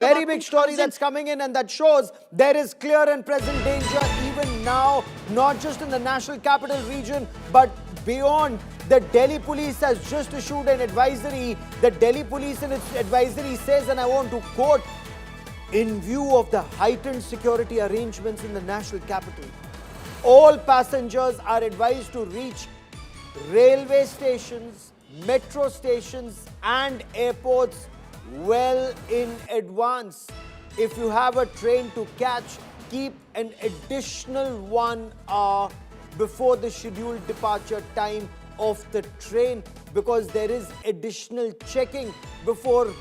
Very big story that's coming in, and that shows there is clear and present danger even now, not just in the national capital region, but beyond. The Delhi police has just issued an advisory. The Delhi police in its advisory says, and I want to quote, in view of the heightened security arrangements in the national capital, all passengers are advised to reach railway stations, metro stations and airports well in advance. If you have a train to catch, keep an additional 1 hour before the scheduled departure time of the train, because there is additional checking before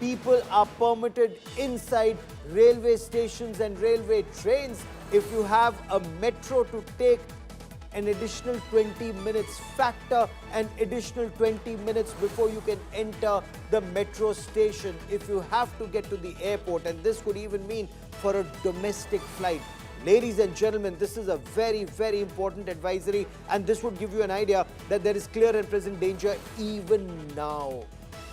people are permitted inside railway stations and railway trains. If you have a metro to take, an additional 20 minutes, factor an additional 20 minutes before you can enter the metro station. If you have to get to the airport, and this could even mean for a domestic flight. Ladies and gentlemen, this is a very, very important advisory, and this would give you an idea that there is clear and present danger even now.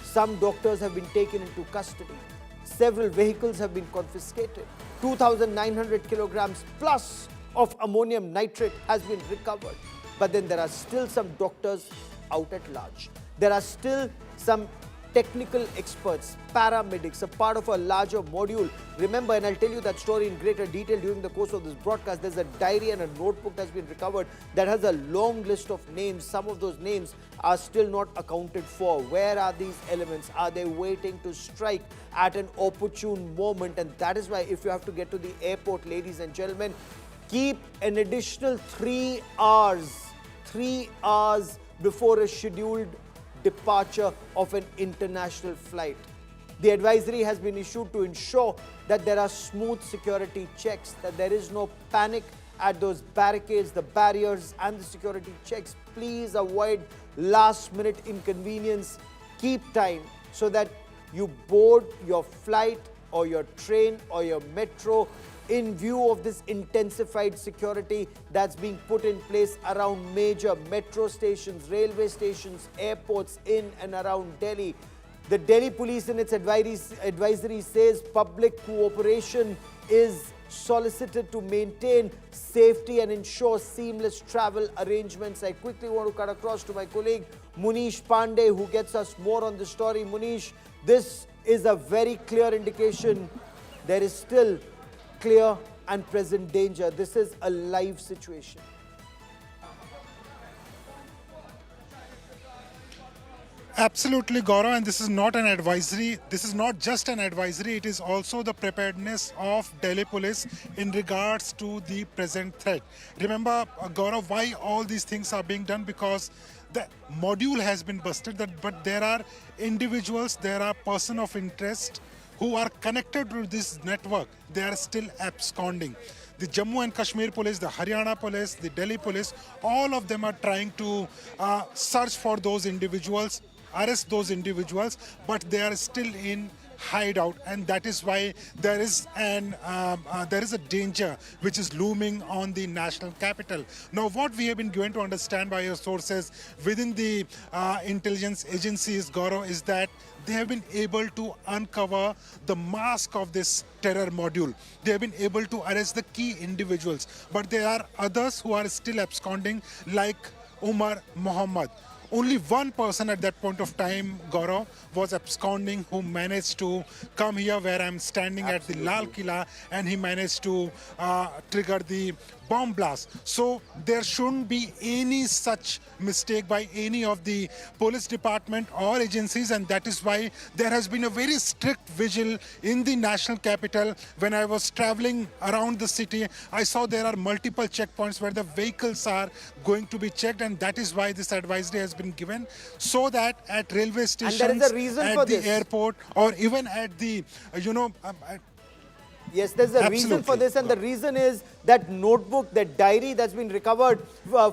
Some doctors have been taken into custody. Several vehicles have been confiscated. 2,900 kilograms plus of ammonium nitrate has been recovered. But then there are still some doctors out at large. There are still some technical experts, paramedics, a part of a larger module. Remember, and I'll tell you that story in greater detail during the course of this broadcast, there's a diary and a notebook that's been recovered that has a long list of names. Some of those names are still not accounted for. Where are these elements? Are they waiting to strike at an opportune moment? And that is why if you have to get to the airport, ladies and gentlemen, keep an additional 3 hours before a scheduled departure of an international flight. The advisory has been issued to ensure that there are smooth security checks, that there is no panic at those barricades, the barriers and the security checks. Please avoid last minute inconvenience. Keep time so that you board your flight or your train or your metro in view of this intensified security that's being put in place around major metro stations, railway stations, airports in and around Delhi. The Delhi police in its advisory says public cooperation is solicited to maintain safety and ensure seamless travel arrangements. I quickly want to cut across to my colleague Munish Pandey, who gets us more on the story. Munish, this is a very clear indication there is still clear and present danger. This is a live situation. Absolutely, Gaurav, and this is not an advisory. This is not just an advisory. It is also the preparedness of Delhi police in regards to the present threat. Remember, Gaurav, why all these things are being done? Because the module has been busted, but there are individuals, there are persons of interest who are connected to this network. They are still absconding. The Jammu and Kashmir police, the Haryana police, the Delhi police, all of them are trying to search for those individuals, arrest those individuals, but they are still in hideout, and that is why there is a danger which is looming on the national capital. Now, what we have been given to understand by your sources within the intelligence agencies, Gaurav, is that they have been able to uncover the mask of this terror module. They have been able to arrest the key individuals, but there are others who are still absconding, like Umar Muhammad. Only one person at that point of time, Gaurav, was absconding, who managed to come here where I'm standing at the Lal Killa, and he managed to trigger the bomb blast. So there shouldn't be any such mistake by any of the police department or agencies, and that is why there has been a very strict vigil in the national capital. When I was traveling around the city, I saw there are multiple checkpoints where the vehicles are going to be checked, and that is why this advisory has been given, so that at railway stations, at the airport, or even at the, Yes, there's a reason for this, and the reason is that notebook, that diary that's been recovered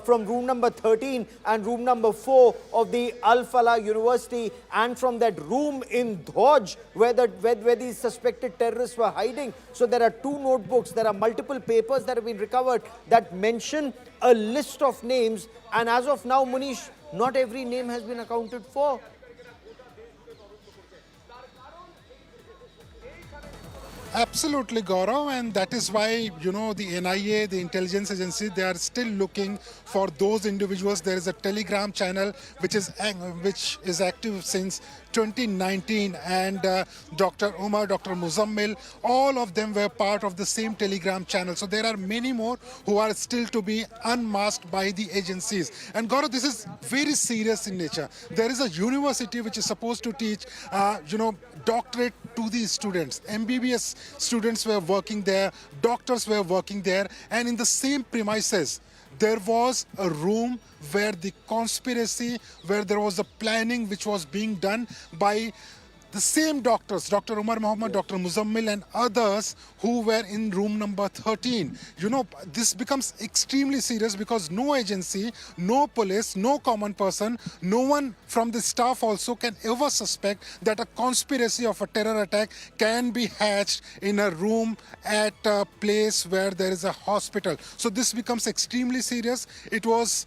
from room number 13 and room number 4 of the Al-Falah University, and from that room in Dhoj where these suspected terrorists were hiding. So there are 2 notebooks, there are multiple papers that have been recovered that mention a list of names, and as of now, Munish, not every name has been accounted for. Absolutely, Gaurav, and that is why, the NIA, the intelligence agency, they are still looking for those individuals. There is a Telegram channel which is active since 2019, and Dr. Umar, Dr. Muzammil, all of them were part of the same Telegram channel. So there are many more who are still to be unmasked by the agencies. And Gaurav, this is very serious in nature. There is a university which is supposed to teach, doctorate to these students. MBBS students were working there, doctors were working there, and in the same premises, there was a room where the conspiracy, where there was a planning which was being done by the same doctors, Dr. Umar Muhammad, Dr. Muzammil, and others who were in room number 13. This becomes extremely serious because no agency, no police, no common person, no one from the staff also can ever suspect that a conspiracy of a terror attack can be hatched in a room at a place where there is a hospital. So this becomes extremely serious. It was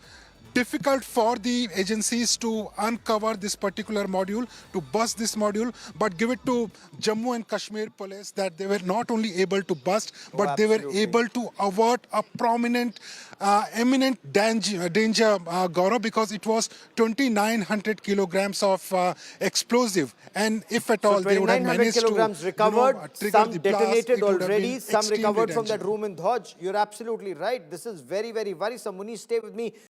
difficult for the agencies to uncover this particular module, to bust this module, but give it to Jammu and Kashmir police that they were not only able to bust, but they were able to avert a prominent, imminent danger, Gaurav, because it was 2,900 kilograms of explosive. And if at all they would have 2,900 managed kilograms to recovered, trigger some the blast, detonated it would have already, been some extremely recovered from that dangerous. room in Dhoj. You're absolutely right. This is very, very worrisome. Munish, stay with me.